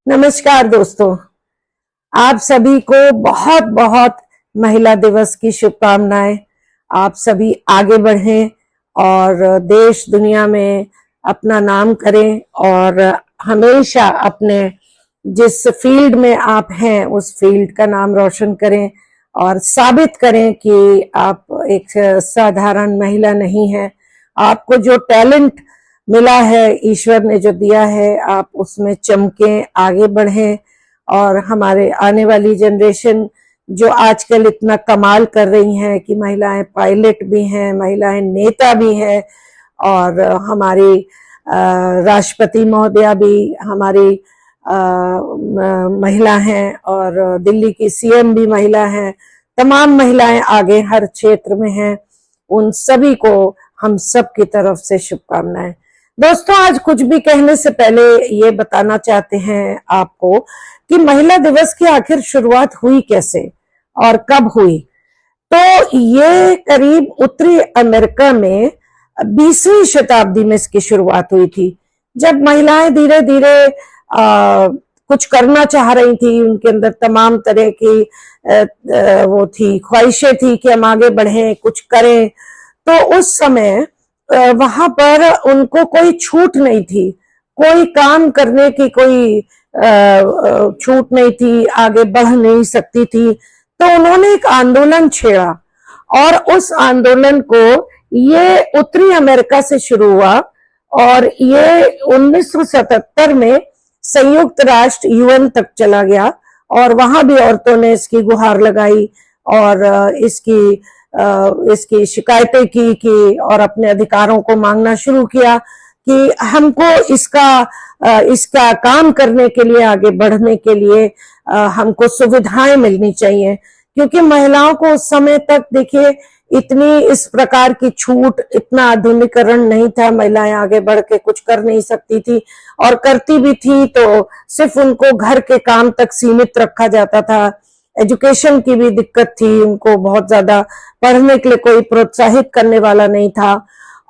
नमस्कार दोस्तों, आप सभी को बहुत बहुत महिला दिवस की शुभकामनाएं। आप सभी आगे बढ़ें और देश दुनिया में अपना नाम करें और हमेशा अपने जिस फील्ड में आप हैं उस फील्ड का नाम रोशन करें और साबित करें कि आप एक साधारण महिला नहीं है। आपको जो टैलेंट मिला है, ईश्वर ने जो दिया है, आप उसमें चमकें, आगे बढ़ें और हमारे आने वाली जनरेशन जो आजकल इतना कमाल कर रही हैं कि महिलाएं पायलट भी हैं, महिलाएं नेता भी हैं और हमारी राष्ट्रपति महोदया भी हमारी महिला हैं और दिल्ली की सीएम भी महिला हैं। तमाम महिलाएं आगे हर क्षेत्र में हैं। उन सभी को हम सब की तरफ से शुभकामनाएं। दोस्तों, आज कुछ भी कहने से पहले ये बताना चाहते हैं आपको कि महिला दिवस की आखिर शुरुआत हुई कैसे और कब हुई। तो ये करीब उत्तरी अमेरिका में 20वीं शताब्दी में इसकी शुरुआत हुई थी, जब महिलाएं धीरे धीरे कुछ करना चाह रही थी। उनके अंदर तमाम तरह की वो थी, ख्वाहिशें थी कि हम आगे बढ़ें, कुछ करें। तो उस समय वहां पर उनको कोई छूट नहीं थी, कोई काम करने की कोई छूट नहीं थी, आगे बढ़ नहीं सकती थी। तो उन्होंने एक आंदोलन छेड़ा और उस आंदोलन को ये उत्तरी अमेरिका से शुरू हुआ और ये 1977 में संयुक्त राष्ट्र यूएन तक चला गया और वहां भी औरतों ने इसकी गुहार लगाई और इसकी शिकायतें की और अपने अधिकारों को मांगना शुरू किया कि हमको इसका काम करने के लिए, आगे बढ़ने के लिए हमको सुविधाएं मिलनी चाहिए। क्योंकि महिलाओं को उस समय तक देखिए इतनी इस प्रकार की छूट, इतना आधुनिकीकरण नहीं था। महिलाएं आगे बढ़ के कुछ कर नहीं सकती थी और करती भी थी तो सिर्फ उनको घर के काम तक सीमित रखा जाता था। एजुकेशन की भी दिक्कत थी, उनको बहुत ज्यादा पढ़ने के लिए कोई प्रोत्साहित करने वाला नहीं था।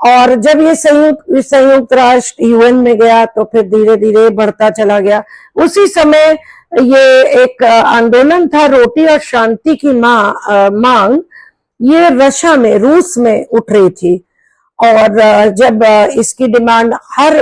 और जब ये संयुक्त राष्ट्र यूएन में गया तो फिर धीरे धीरे बढ़ता चला गया। उसी समय ये एक आंदोलन था, रोटी और शांति की मांग, ये रूस में उठ रही थी। और जब इसकी डिमांड हर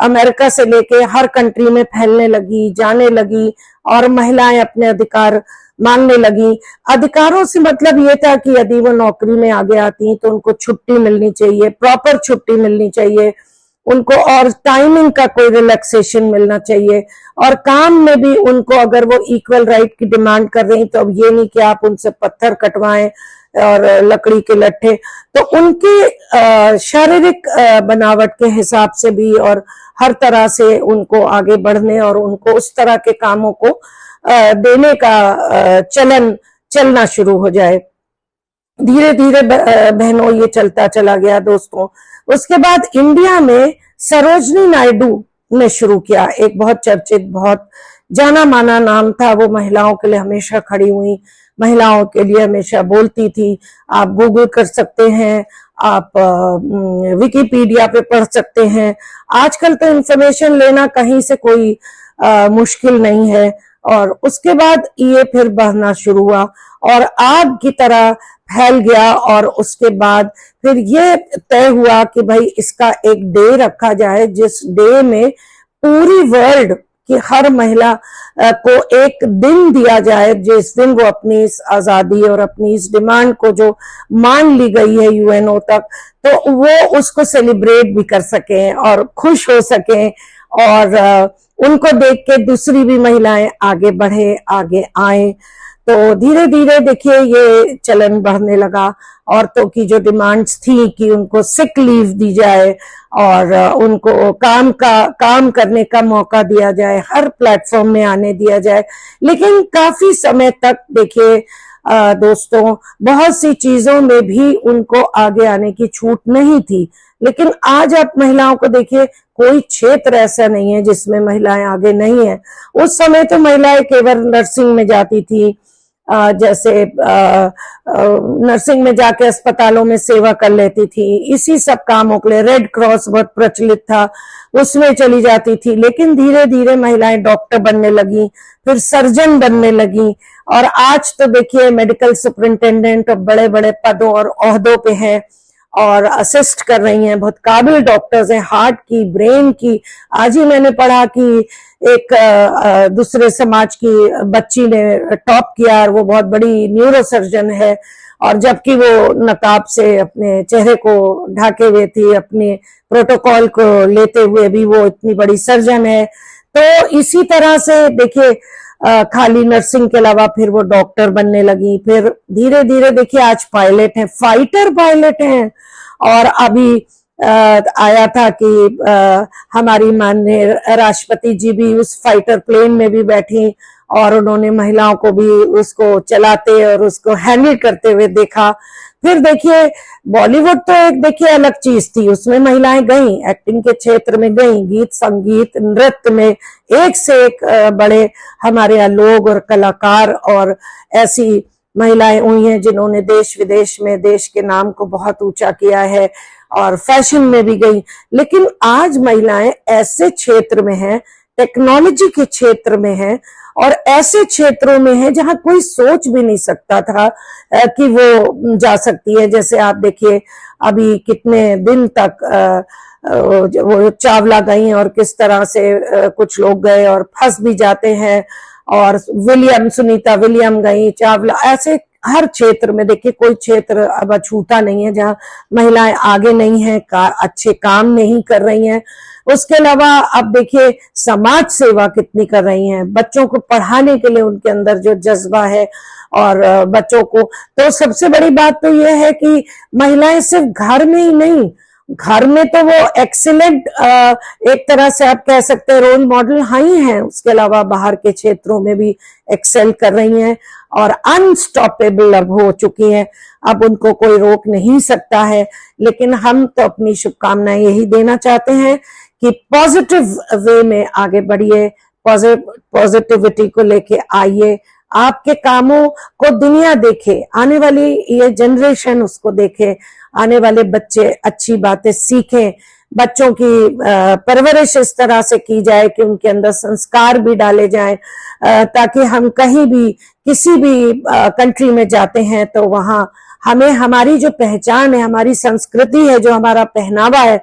अमेरिका से लेके हर कंट्री में फैलने लगी, जाने लगी और महिलाएं अपने अधिकार मांगने लगी। अधिकारों से मतलब ये था कि यदि वो नौकरी में आगे आती तो उनको छुट्टी मिलनी चाहिए, प्रॉपर छुट्टी मिलनी चाहिए उनको, और टाइमिंग का कोई रिलैक्सेशन मिलना चाहिए। और काम में भी उनको, अगर वो इक्वल राइट की डिमांड कर रही तो अब ये नहीं कि आप उनसे पत्थर कटवाएं और लकड़ी के लट्ठे। तो उनके शारीरिक बनावट के हिसाब से भी और हर तरह से उनको आगे बढ़ने और उनको उस तरह के कामों को देने का चलना शुरू हो जाए। धीरे धीरे बहनों ये चलता चला गया दोस्तों। उसके बाद इंडिया में सरोजनी नायडू ने शुरू किया, एक बहुत चर्चित, बहुत जाना माना नाम था। वो महिलाओं के लिए हमेशा खड़ी हुई, महिलाओं के लिए हमेशा बोलती थी। आप गूगल कर सकते हैं, आप विकिपीडिया पे पढ़ सकते हैं। आजकल तो इंफॉर्मेशन लेना कहीं से कोई मुश्किल नहीं है। और उसके बाद ये फिर बढ़ना शुरू हुआ और आग की तरह फैल गया। और उसके बाद फिर ये तय हुआ कि भाई इसका एक डे रखा जाए, जिस डे में पूरी वर्ल्ड कि हर महिला को एक दिन दिया जाए, जिस दिन वो अपनी इस आजादी और अपनी इस डिमांड को जो मान ली गई है यूएनओ तक, तो वो उसको सेलिब्रेट भी कर सकें और खुश हो सकें और उनको देख के दूसरी भी महिलाएं आगे बढ़े, आगे आए। तो धीरे धीरे देखिए ये चलन बढ़ने लगा। औरतों की जो डिमांड्स थी कि उनको सिक लीव दी जाए और उनको काम करने का मौका दिया जाए, हर प्लेटफॉर्म में आने दिया जाए। लेकिन काफी समय तक देखिए दोस्तों, बहुत सी चीजों में भी उनको आगे आने की छूट नहीं थी। लेकिन आज आप महिलाओं को देखिए, कोई क्षेत्र ऐसा नहीं है जिसमें महिलाएं आगे नहीं है। उस समय तो महिलाएं केवल नर्सिंग में जाती थी, जैसे नर्सिंग में जाके अस्पतालों में सेवा कर लेती थी, इसी सब कामों के लिए रेड क्रॉस बहुत प्रचलित था, उसमें चली जाती थी। लेकिन धीरे धीरे महिलाएं डॉक्टर बनने लगी, फिर सर्जन बनने लगी, और आज तो देखिए मेडिकल सुपरिंटेंडेंट और बड़े बड़े पदों और ओहदों पे हैं और असिस्ट कर रही हैं, बहुत काबिल डॉक्टर्स हैं, हार्ट की, ब्रेन की। आज ही मैंने पढ़ा कि एक दूसरे समाज की बच्ची ने टॉप किया और वो बहुत बड़ी न्यूरो सर्जन है, और जबकि वो नकाब से अपने चेहरे को ढाके हुए थी, अपने प्रोटोकॉल को लेते हुए भी वो इतनी बड़ी सर्जन है। तो इसी तरह से देखिए खाली नर्सिंग के अलावा फिर वो डॉक्टर बनने लगी, फिर धीरे धीरे देखिए आज पायलट हैं, फाइटर पायलट हैं। और अभी आया था कि हमारी माननीय राष्ट्रपति जी भी उस फाइटर प्लेन में भी बैठी, और उन्होंने महिलाओं को भी उसको चलाते और उसको हैंडल करते हुए देखा। फिर देखिए बॉलीवुड तो एक देखिए अलग चीज थी, उसमें महिलाएं गईं, एक्टिंग के क्षेत्र में गईं, गीत संगीत नृत्य में एक से एक बड़े हमारे यहाँ लोग और कलाकार और ऐसी महिलाएं हुई हैं जिन्होंने देश विदेश में देश के नाम को बहुत ऊंचा किया है, और फैशन में भी गई। लेकिन आज महिलाएं ऐसे क्षेत्र में हैं, टेक्नोलॉजी के क्षेत्र में हैं, और ऐसे क्षेत्रों में है जहां कोई सोच भी नहीं सकता था कि वो जा सकती है। जैसे आप देखिए अभी कितने दिन तक वो चावला गई और किस तरह से कुछ लोग गए और फंस भी जाते हैं, और सुनीता विलियम गई, चावला, ऐसे हर क्षेत्र में देखिए कोई क्षेत्र अब अछूता नहीं है जहां महिलाएं आगे नहीं है, अच्छे काम नहीं कर रही हैं। उसके अलावा अब देखिए समाज सेवा कितनी कर रही हैं, बच्चों को पढ़ाने के लिए उनके अंदर जो जज्बा है, और बच्चों को, तो सबसे बड़ी बात तो यह है कि महिलाएं सिर्फ घर में ही नहीं, घर में तो वो एक्सीलेंट एक तरह से आप कह सकते हैं रोल मॉडल ही हैं, उसके अलावा बाहर के क्षेत्रों में भी एक्सेल कर रही हैं और अनस्टॉपेबल अब हो चुकी हैं। अब उनको कोई रोक नहीं सकता है। लेकिन हम तो अपनी शुभकामनाएं यही देना चाहते हैं कि पॉजिटिव वे में आगे बढ़िए, पॉजिटिविटी को लेके आइए, आपके कामों को दुनिया देखे, आने वाली ये जनरेशन उसको देखे, आने वाले बच्चे अच्छी बातें सीखें, बच्चों की परवरिश इस तरह से की जाए कि उनके अंदर संस्कार भी डाले जाएं, ताकि हम कहीं भी किसी भी कंट्री में जाते हैं तो वहां हमें हमारी जो पहचान है, हमारी संस्कृति है, जो हमारा पहनावा है,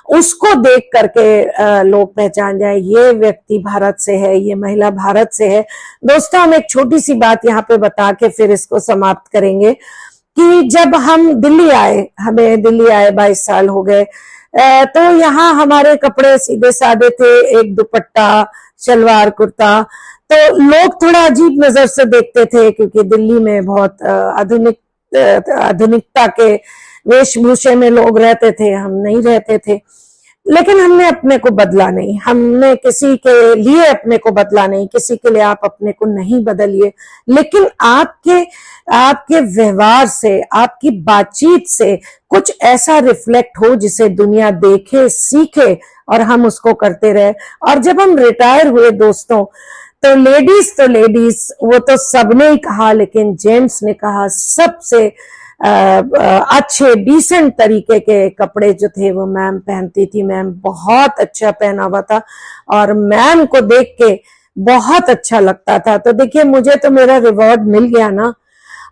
उसको देख करके लोग पहचान जाए ये व्यक्ति भारत से है, ये महिला भारत से है। दोस्तों, हम एक छोटी सी बात यहाँ पे बता के फिर इसको समाप्त करेंगे कि जब हम दिल्ली आए, हमें दिल्ली आए 22 साल हो गए, तो यहाँ हमारे कपड़े सीधे साधे थे, एक दुपट्टा, शलवार कुर्ता, तो लोग थोड़ा अजीब नजर से देखते थे क्योंकि दिल्ली में बहुत आधुनिकता के वेशभूषे में लोग रहते थे, हम नहीं रहते थे। लेकिन हमने अपने को बदला नहीं, हमने किसी के लिए अपने को बदला नहीं, किसी के लिए आप अपने को नहीं बदलिए, लेकिन आपके व्यवहार से, आपकी बातचीत से कुछ ऐसा रिफ्लेक्ट हो जिसे दुनिया देखे, सीखे और हम उसको करते रहे। और जब हम रिटायर हुए दोस्तों, तो लेडीज वो तो सबने ही कहा, लेकिन जेंट्स ने कहा सबसे अच्छे डिसेंट तरीके के कपड़े जो थे वो मैम पहनती थी। मैम बहुत अच्छा पहनावा था और मैम को देख के बहुत अच्छा लगता था। तो देखिए, मुझे तो मेरा रिवॉर्ड मिल गया ना,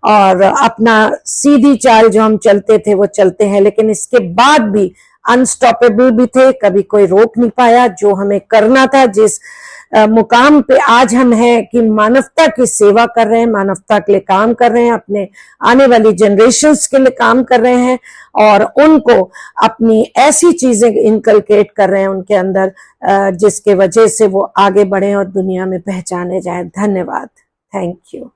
और अपना सीधी चाल जो हम चलते थे वो चलते हैं, लेकिन इसके बाद भी अनस्टॉपेबल भी थे, कभी कोई रोक नहीं पाया। जो हमें करना था, जिस मुकाम पे आज हम हैं कि मानवता की सेवा कर रहे हैं, मानवता के लिए काम कर रहे हैं, अपने आने वाली जनरेशन्स के लिए काम कर रहे हैं, और उनको अपनी ऐसी चीजें इनकलकेट कर रहे हैं उनके अंदर जिसके वजह से वो आगे बढ़े और दुनिया में पहचाने जाए। धन्यवाद। Thank you.